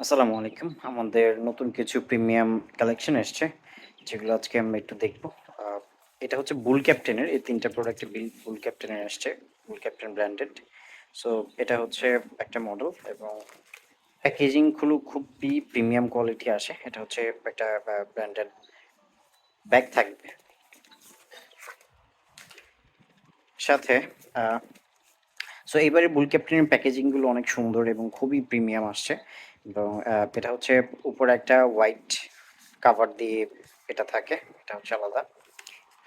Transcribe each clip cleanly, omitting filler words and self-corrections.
আসসালামু আলাইকুম। আমাদের নতুন কিছু প্রিমিয়াম কালেকশন এসছে, যেগুলো আজকে আমরা একটু দেখব। আ এটা হচ্ছে বুল ক্যাপ্টেনের এই ৩ টা প্রোডাক্টে বুল ক্যাপ্টেনের আসছে। বুল ক্যাপ্টেন ব্র্যান্ডেড। সো এটা হচ্ছে একটা মডেল এবং প্যাকেজিং গুলো খুবই প্রিমিয়াম কোয়ালিটি আসে। এটা হচ্ছে একটা ব্র্যান্ডেড ব্যাগ থাকবে। সাথে আ সো এইবারে বুল ক্যাপ্টেনের প্যাকেজিং গুলো অনেক সুন্দর এবং খুবই প্রিমিয়াম আসছে এবং এটা হচ্ছে উপরে একটা হোয়াইট কাভার দিয়ে এটা থাকে। এটা হচ্ছে আলাদা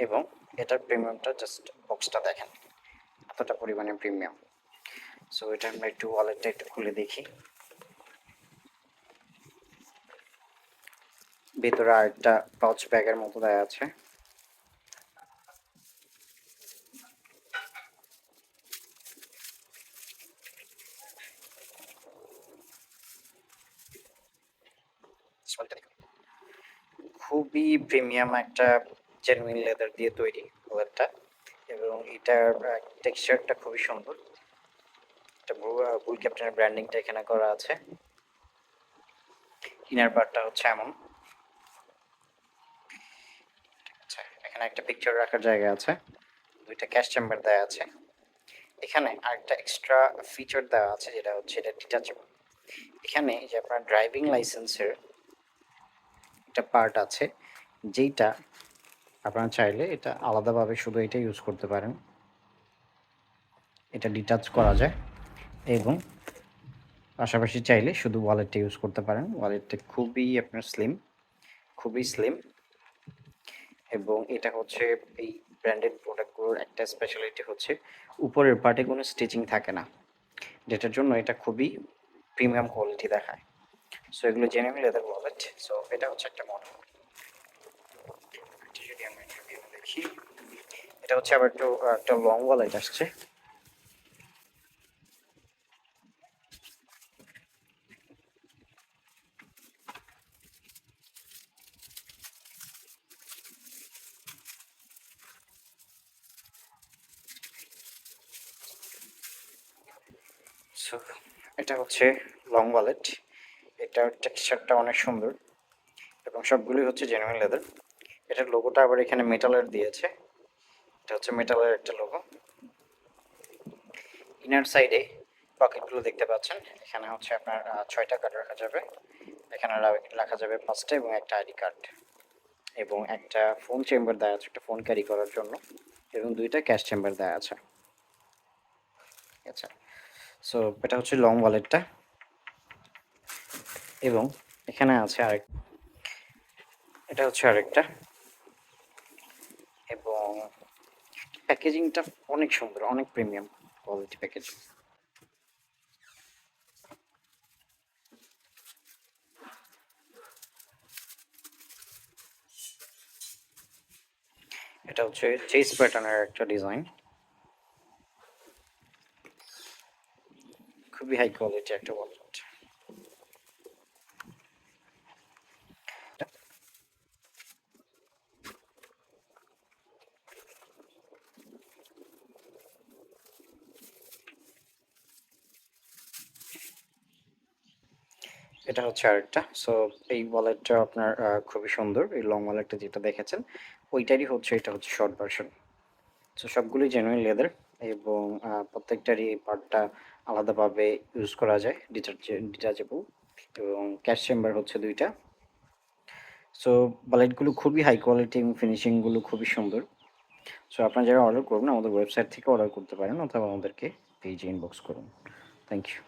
এবং এটার প্রিমিয়ামটা জাস্ট বক্সটা দেখেন। এতটা পরিমাণে প্রিমিয়াম। সো এটা আমরা একটু ওয়ালেটটা একটু খুলে দেখি। ভেতরে আরেকটা পাউচ ব্যাগের মতো দেয়া আছে। খুবই প্রিমিয়াম একটা জেনুইন লেদার দিয়ে তৈরি ওয়ালেটটা এবং এটার টেক্সচারটা খুবই সুন্দর। এটা বুল ক্যাপ্টেনের ব্র্যান্ডিংটা এখানে করা আছে। ইনার পার্টটা হচ্ছে এমন। আচ্ছা, এখানে একটা পিকচার রাখার জায়গা আছে। দুইটা ক্যাশ চেম্বার দেয়া আছে। এখানে আরেকটা এক্সট্রা ফিচার দেওয়া আছে, যেটা হচ্ছে এটা ডিটাচেবল। এখানে যে আপনার ড্রাইভিং লাইসেন্সের একটা পার্ট আছে, যেইটা আপনারা চাইলে এটা আলাদাভাবে শুধু এটা ইউজ করতে পারেন। এটা ডিটাচ করা যায় এবং পাশাপাশি চাইলে শুধু ওয়ালেটটা ইউজ করতে পারেন। ওয়ালেটটা খুবই আপনার খুবই স্লিম এবং এটা হচ্ছে এই ব্র্যান্ডেড প্রোডাক্টগুলোর একটা স্পেশালিটি হচ্ছে উপরের পার্টে কোনো স্টিচিং থাকে না, যেটার জন্য এটা খুবই প্রিমিয়াম কোয়ালিটি দেখায়। সো এগুলো জেনুইন লেদার ওয়ালেট। সো এটা হচ্ছে একটা মডেল। যদি আমরা রিভিউ দেখি, এটা হচ্ছে আবার একটু একটা লং ওয়ালেট আসছে। সো এটা হচ্ছে লং ওয়ালেট। এটার টেক্সচারটা অনেক সুন্দর এবং সবগুলোই হচ্ছে জেনুইন লেদার। এটার লোগোটা আবার এখানে মেটালের দিয়েছে। এটা হচ্ছে মেটালের একটা লোগো। ইনার সাইডে পকেটগুলো দেখতে পাচ্ছেন। এখানে হচ্ছে আপনার ৬টা কার্ড রাখা যাবে। এখানে রাখা যাবে ৫টা এবং একটা আইডি কার্ড এবং একটা ফোন চেম্বার দেওয়া আছে, একটা ফোন ক্যারি করার জন্য এবং ২টা ক্যাশ চেম্বার দেওয়া আছে। আচ্ছা, সো এটা হচ্ছে লং ওয়ালেটটা এবং এখানে আছে এটা হচ্ছে আরেকটা এবং প্যাকেজিংটা অনেক সুন্দর, অনেক প্রিমিয়াম কোয়ালিটি প্যাকেজিং। এটা হচ্ছে চেস প্যাটার্নের একটা ডিজাইন। খুবই হাই কোয়ালিটি একটা ওয়ালেট। এটা হচ্ছে আরেকটা। সো এই ওয়ালেটটা আপনার খুবই সুন্দর। এই লং ওয়ালেটটা যেটা দেখেছেন ওইটারই হচ্ছে, এটা হচ্ছে শর্ট ভার্সন। সো সবগুলোই জেনুইন লেদার এবং প্রত্যেকটারই পার্টটা আলাদাভাবে ইউজ করা যায়, ডিটাচেবল এবং ক্যাশ চেম্বার হচ্ছে ২টা। সো ওয়ালেটগুলো খুবই হাই কোয়ালিটি এবং ফিনিশিংগুলো খুবই সুন্দর। সো আপনারা যারা অর্ডার করবেন আমাদের ওয়েবসাইট থেকে অর্ডার করতে পারেন অথবা আমাদেরকে পেজে ইনবক্স করুন। Thank you.